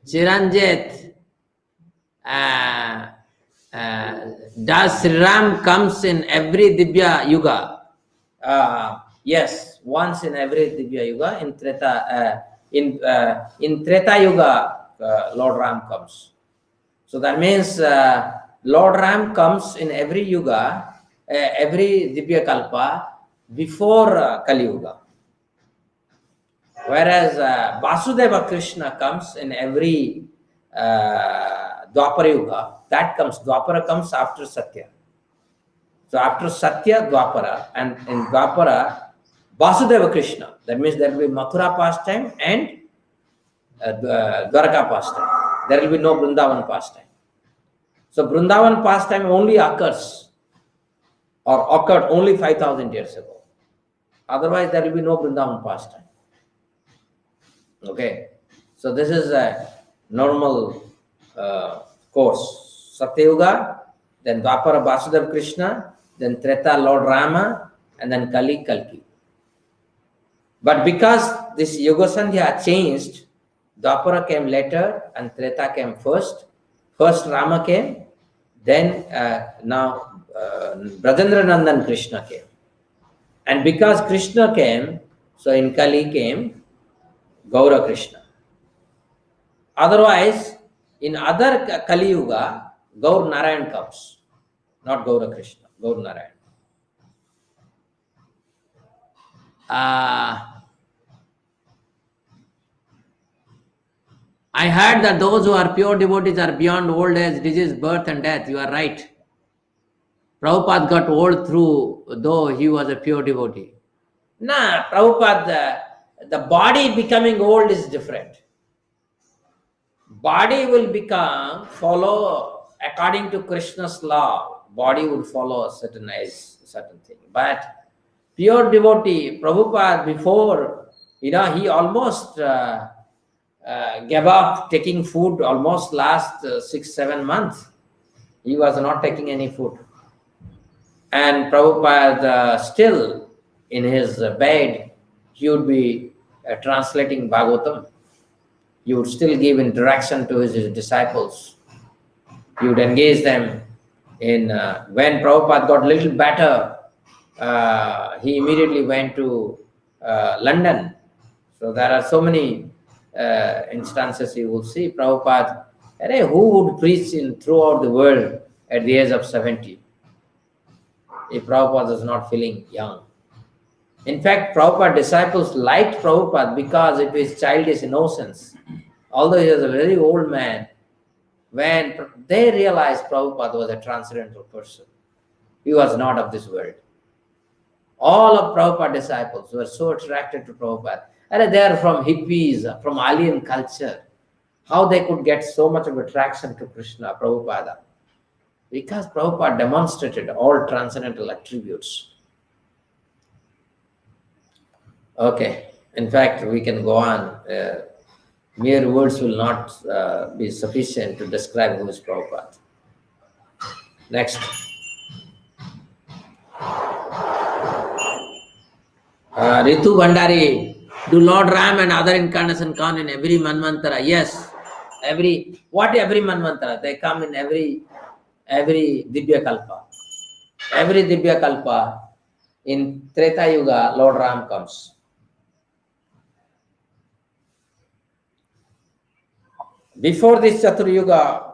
Chiranjit, does Sri Ram comes in every Divya Yuga? Yes, once in every Divya Yuga. In Treta Yuga, Lord Ram comes. So that means Lord Ram comes in every Yuga, every Divya Kalpa before Kali Yuga. Whereas Vyasadeva Krishna comes in every Dwapara Yuga. Dwapara comes after Satya. So after Satya, Dwapara, and in Dwapara, Vyasadeva Krishna. That means there will be Mathura pastime and Dwaraka pastime. There will be no Vrindavan pastime. So Vrindavan pastime only occurs or occurred only 5,000 years ago. Otherwise, there will be no Vrindavan pastime. Okay, so this is a normal course. Satyuga, then Dwapara Vyasadeva Krishna, then Treta Lord Rama, and then Kali Kalki. But because this Yuga Sandhya changed, Dwapara came later and Treta came first. First Rama came, then now Brajendra Nandan Krishna came. And because Krishna came, so in Kali came Gaura Krishna. Otherwise, in other Kali Yuga, Gaur Narayan comes, not Gaura Krishna, Gaur Narayan. I heard that those who are pure devotees are beyond old age, disease, birth and death. You are right. Prabhupada got old through, though he was a pure devotee. Nah, Prabhupada, the body becoming old is different. Body will follow according to Krishna's law. Body would follow a certain age, certain thing. But pure devotee, Prabhupada before, he almost gave up taking food almost last 6-7 months. He was not taking any food. And Prabhupada still in his bed, he would be translating Bhagavatam. He would still give interaction to his disciples. He would engage them in, when Prabhupada got a little better, he immediately went to London. So there are so many instances you will see. Prabhupada, who would preach throughout the world at the age of 70? If Prabhupada was not feeling young. In fact, Prabhupada disciples liked Prabhupada because of his childish innocence. Although he was a very old man, when they realized Prabhupada was a transcendental person. He was not of this world. All of Prabhupada's disciples were so attracted to Prabhupada. And they are from hippies, from alien culture. How they could get so much of attraction to Krishna, Prabhupada? Because Prabhupada demonstrated all transcendental attributes. Okay, in fact, we can go on. Mere words will not be sufficient to describe who is Prabhupada. Next. Ritu Bhandari, do Lord Ram and other incarnation come in every Manvantara? Yes. Every Manvantara? They come in every Dibya Kalpa. Every Dibya Kalpa, in Treta Yuga, Lord Ram comes. Before this Chatur Yuga,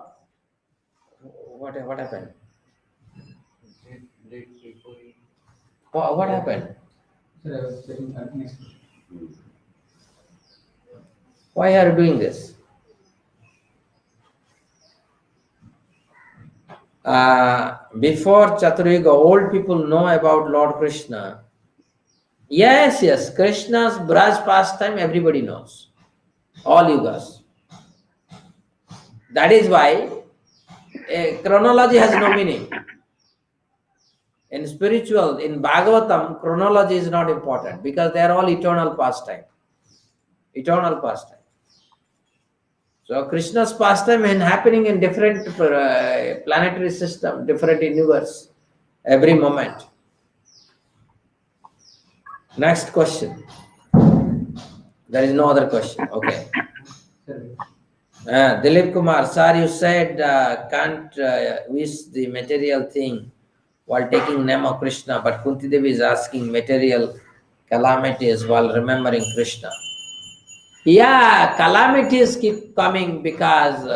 what happened? What happened? Sir, I was checking next. Why are you doing this? Before Chaturayuga, old people know about Lord Krishna. Yes, Krishna's Braj pastime everybody knows. All yugas. That is why chronology has no meaning. In spiritual, in Bhagavatam, chronology is not important because they are all eternal pastime. Eternal pastime. So Krishna's pastime is happening in different planetary system, different universe, every moment. Next question. There is no other question. Okay. Dilip Kumar, sir, you said can't wish the material thing while taking name of Krishna, but Kunti Devi is asking material calamities while remembering Krishna. Yeah, calamities keep coming because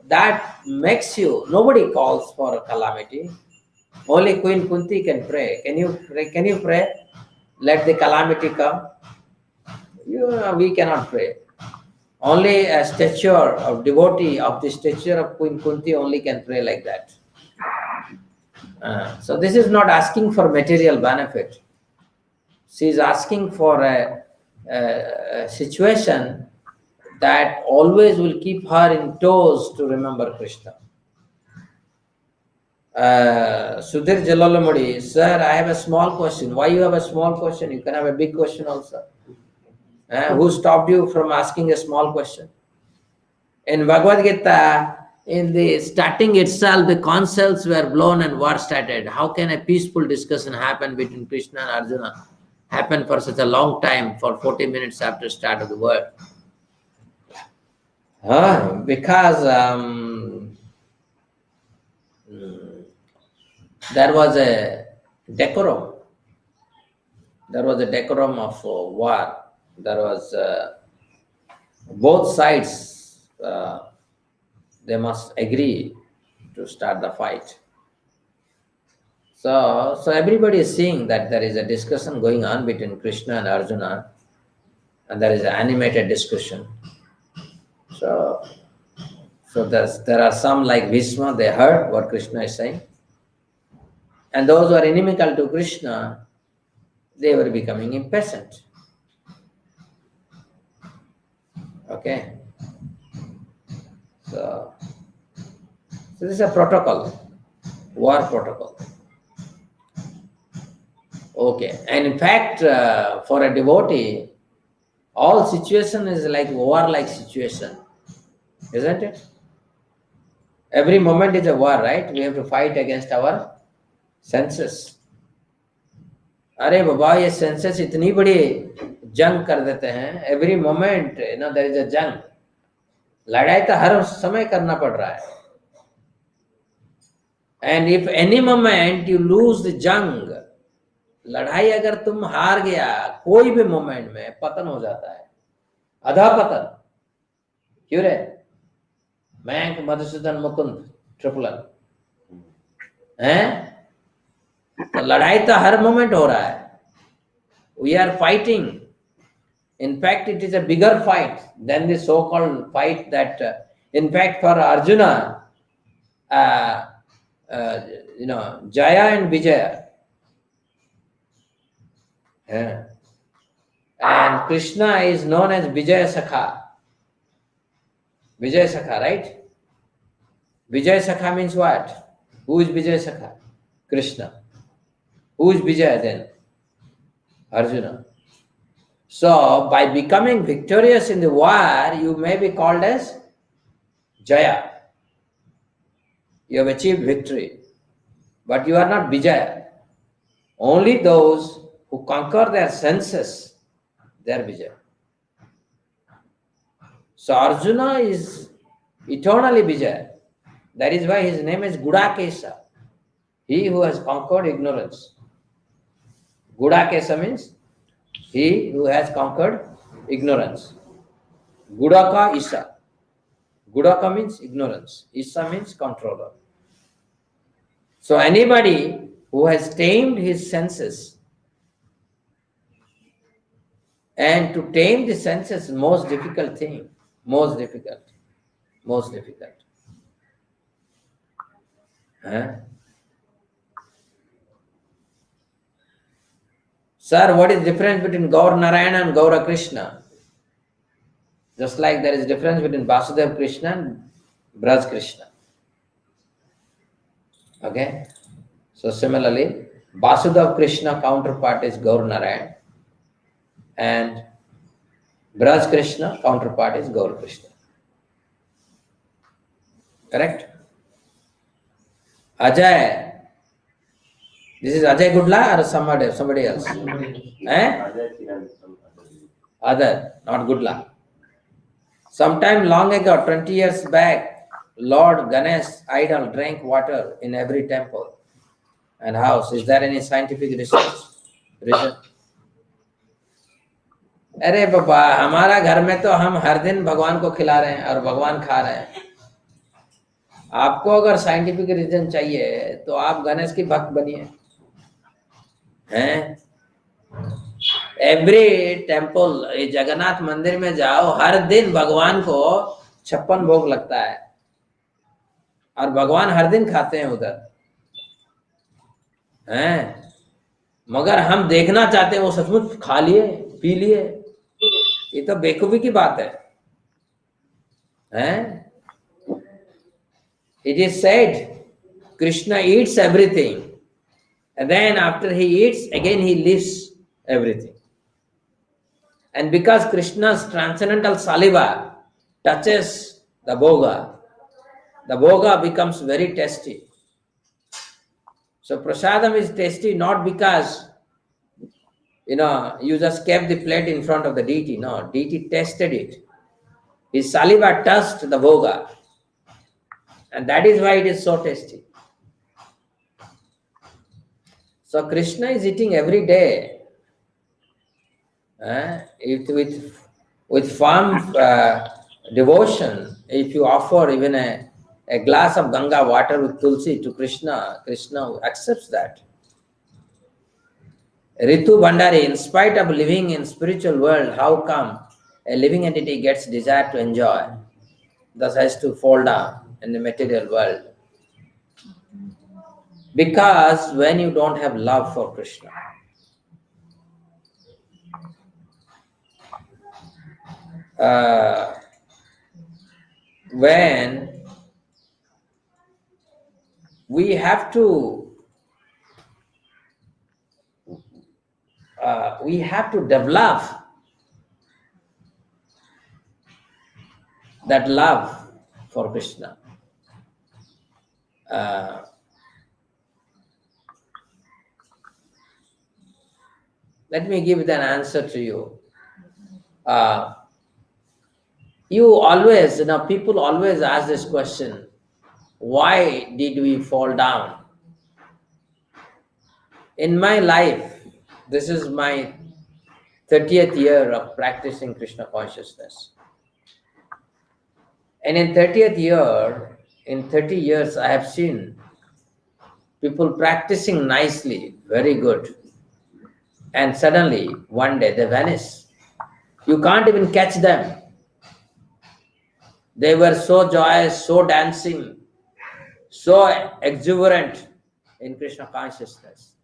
that makes you, nobody calls for a calamity. Only Queen Kunti can pray. Can you pray? Let the calamity come. We cannot pray. Only a stature of devotee of the stature of Queen Kunti only can pray like that. So this is not asking for material benefit. She is asking for a situation that always will keep her in toes to remember Krishna. Sudhir Jalalamudi, sir, I have a small question. Why you have a small question? You can have a big question also. Who stopped you from asking a small question? In Bhagavad Gita, in the starting itself, the conch shells were blown and war started. How can a peaceful discussion happen between Krishna and Arjuna? Happen for such a long time, for 40 minutes after start of the war? Because there was a decorum. There was a decorum of war. There was both sides, they must agree to start the fight. So everybody is seeing that there is a discussion going on between Krishna and Arjuna, and there is an animated discussion. So there are some like Bhishma, they heard what Krishna is saying. And those who are inimical to Krishna, they were becoming impatient. Okay. So this is a protocol, war protocol. Okay. And in fact, for a devotee, all situation is like war-like situation, isn't it? Every moment is a war, right? We have to fight against our senses. अरे बाबा ये senses इतनी बड़ी जंग कर देते हैं. Every moment there is a जंग. लड़ाई तो हर समय करना पड़ रहा है. And if any moment you lose the जंग, लड़ाई अगर तुम हार गया कोई भी मोमेंट में, पतन हो जाता है, अधा पतन. क्यों रे? मैं मधुसूदन मुकुंद ट्रिपल हैं. तो लड़ाई तो हर मोमेंट हो रहा है. We are fighting. In fact, it is a bigger fight than the so-called fight that In fact, for Arjuna, Jaya and Vijaya. Yeah. And Krishna is known as Vijaya Sakha. Vijaya Sakha, right? Vijaya Sakha means what? Who is Vijaya Sakha? Krishna. Who is Vijaya then? Arjuna. So, by becoming victorious in the war, you may be called as Jaya. You have achieved victory. But you are not Vijaya. Only those who conquer their senses, they are Vijaya. So Arjuna is eternally Vijaya. That is why his name is Gudakesa. He who has conquered ignorance. Gudakesa means he who has conquered ignorance. Gudaka Isa. Gudaka means ignorance. Isa means controller. So anybody who has tamed his senses, and to tame the senses is most difficult thing. Most difficult. Huh? Sir, what is the difference between Gaur Narayana and Gaura Krishna? Just like there is difference between Vyasadeva Krishna and Braj Krishna. Okay? So similarly, Vyasadeva Krishna counterpart is Gaur Narayana and Braj Krishna counterpart is Gaur Krishna. Correct? Ajay. This is Ajay Gudla or somebody else? Other, not Gudla. Sometime long ago, 20 years back, Lord Ganesh idol drank water in every temple and house. Is there any scientific reason? अरे बाबा, हमारा घर में तो हम हर दिन भगवान को खिला रहे हैं और भगवान खा रहे हैं. आपको अगर साइंटिफिक रीजन चाहिए तो आप गणेश की भक्त बनिए. हैं? एवरी टेम्पल, जगन्नाथ मंदिर में जाओ, हर दिन भगवान को 56 भोग लगता है और भगवान हर दिन खाते हैं उधर. हैं? मगर हम देखना चाहते हैं वो सचमुच खा लिए, पी लिए. ये तो बेवकूफी की बात है. हैं? It is said Krishna eats everything and then after he eats again he leaves everything. And because Krishna's transcendental saliva touches the bhoga becomes very tasty. So prasadam is tasty not because you just kept the plate in front of the deity. No, deity tasted it. His saliva touched the bhoga. And that is why it is so tasty. So Krishna is eating every day. With firm devotion, if you offer even a glass of Ganga water with tulsi to Krishna, Krishna accepts that. Ritu Bhandari, in spite of living in spiritual world, how come a living entity gets desire to enjoy, thus has to fall down in the material world? Because when you don't have love for Krishna, when we have to develop that love for Krishna. Let me give an answer to you. You always, people always ask this question, why did we fall down? In my life, this is my 30th year of practicing Krishna consciousness. And in 30th year, in 30 years, I have seen people practicing nicely, very good. And suddenly, one day, they vanish. You can't even catch them. They were so joyous, so dancing, so exuberant in Krishna consciousness.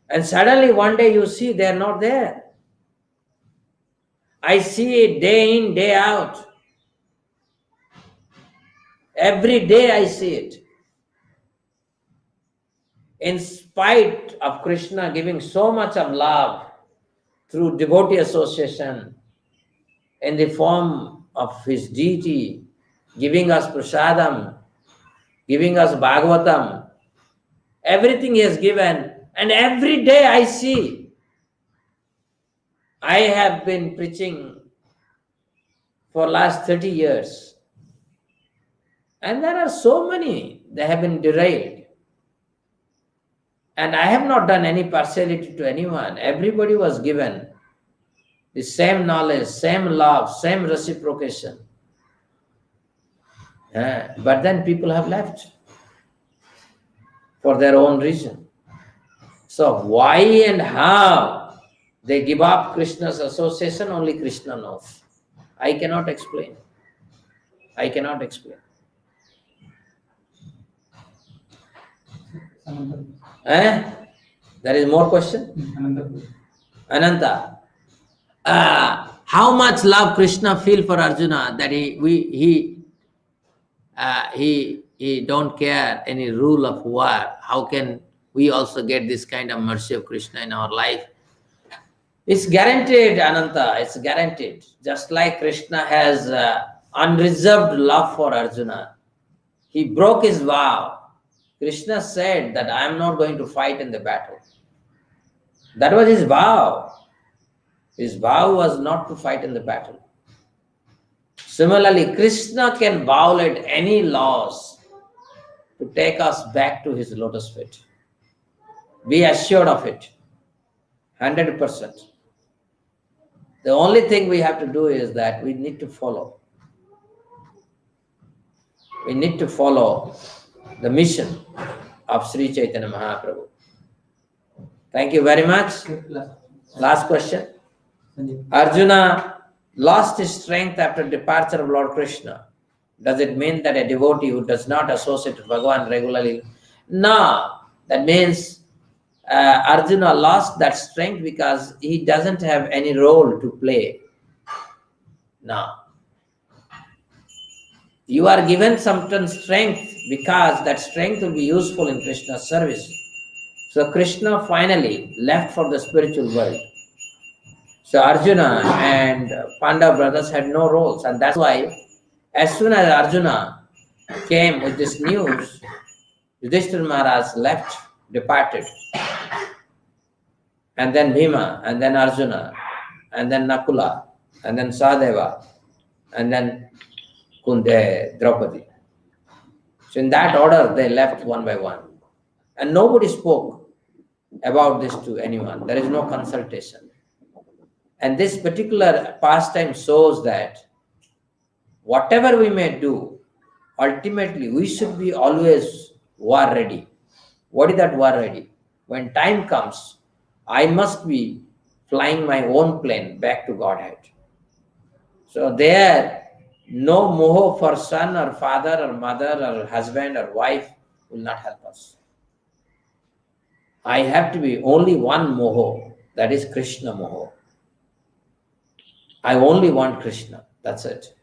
And suddenly one day you see they are not there. I see it day in, day out. Every day I see it. In spite of Krishna giving so much of love through devotee association in the form of his deity, giving us prasadam, giving us Bhagavatam, everything he has given, and every day I see. I have been preaching for last 30 years, and there are so many that have been derailed. And I have not done any partiality to anyone. Everybody was given the same knowledge, same love, same reciprocation. But then people have left for their own reason. So why and how they give up Krishna's association, only Krishna knows. I cannot explain. I cannot explain. There is more question? Ananta. How much love Krishna feel for Arjuna that he don't care any rule of war? How can we also get this kind of mercy of Krishna in our life? It's guaranteed, Ananta. It's guaranteed. Just like Krishna has unreserved love for Arjuna. He broke his vow. Krishna said that I am not going to fight in the battle. That was his vow. His vow was not to fight in the battle. Similarly, Krishna can violate any laws to take us back to his lotus feet. Be assured of it, 100%. The only thing we have to do is that we need to follow. We need to follow the mission of Sri Chaitanya Mahaprabhu. Thank you very much. Last question. Arjuna lost his strength after departure of Lord Krishna. Does it mean that a devotee who does not associate with Bhagavan regularly? No, that means Arjuna lost that strength because he doesn't have any role to play. No. You are given certain strength because that strength will be useful in Krishna's service. So Krishna finally left for the spiritual world. So Arjuna and Pandava brothers had no roles, and that's why as soon as Arjuna came with this news, Yudhishthira Maharaj left, departed. And then Bhima, and then Arjuna, and then Nakula, and then Sahadeva, and then Draupadi. So in that order, they left one by one. And nobody spoke about this to anyone. There is no consultation. And this particular pastime shows that whatever we may do, ultimately we should be always war ready. What is that war ready? When time comes, I must be flying my own plane back to Godhead. So there, no moho for son or father or mother or husband or wife will not help us. I have to be only one moho, that is Krishna moho. I only want Krishna. That's it.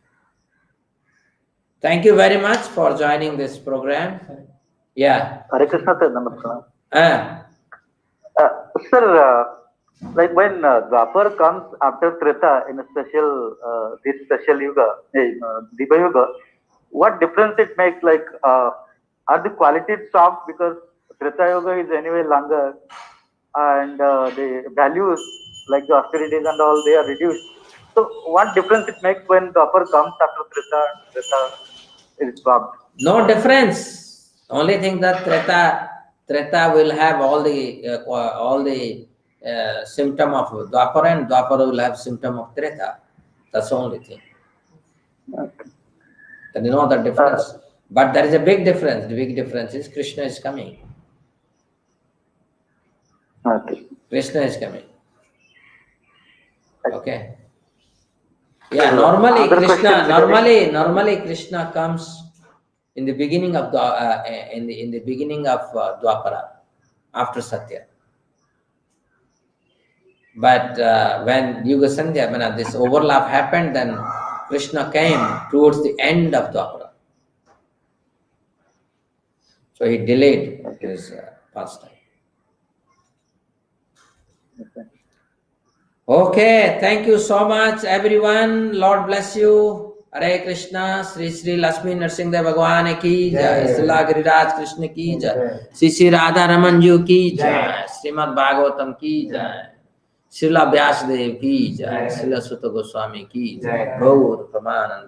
Thank you very much for joining this program. Yeah. Hare Krishna, sir. Namaskar. Ah. Sir, like when Dwapar comes after Treta in a special, this special yuga, Diva Yuga, what difference it makes? Like, are the qualities stopped because Treta Yuga is anyway longer, and the values like the austerities and all, they are reduced. So what difference it makes when Dwapar comes after Treta and Treta is stopped? No difference. Only thing that Treta will have all the symptom of Dwapara, and Dwapara will have symptom of Treta. That's the only thing. Okay. There is no other difference. But there is a big difference. The big difference is Krishna is coming. Okay. Krishna is coming. Okay. Yeah, normally Other Krishna, questions, normally Krishna comes in the beginning of in the beginning of Dwapara, after Satya. But when Yuga Sandhya, when this overlap happened, then Krishna came towards the end of Dwapara. So he delayed his pastime. Okay, thank you so much, everyone. Lord bless you. Hare Krishna, Sri Sri Lakshmi Narsingh Bhagwan ki jai, Srila Giriraj Krishna ki jai, Sri Sri Radha Raman Ji ki jai, Srimad Bhagavatam ki jai, Srila Vyasadeva ki jai, Srila Sūta Gosvāmī ki jai, Gaur Govinda Maharaja.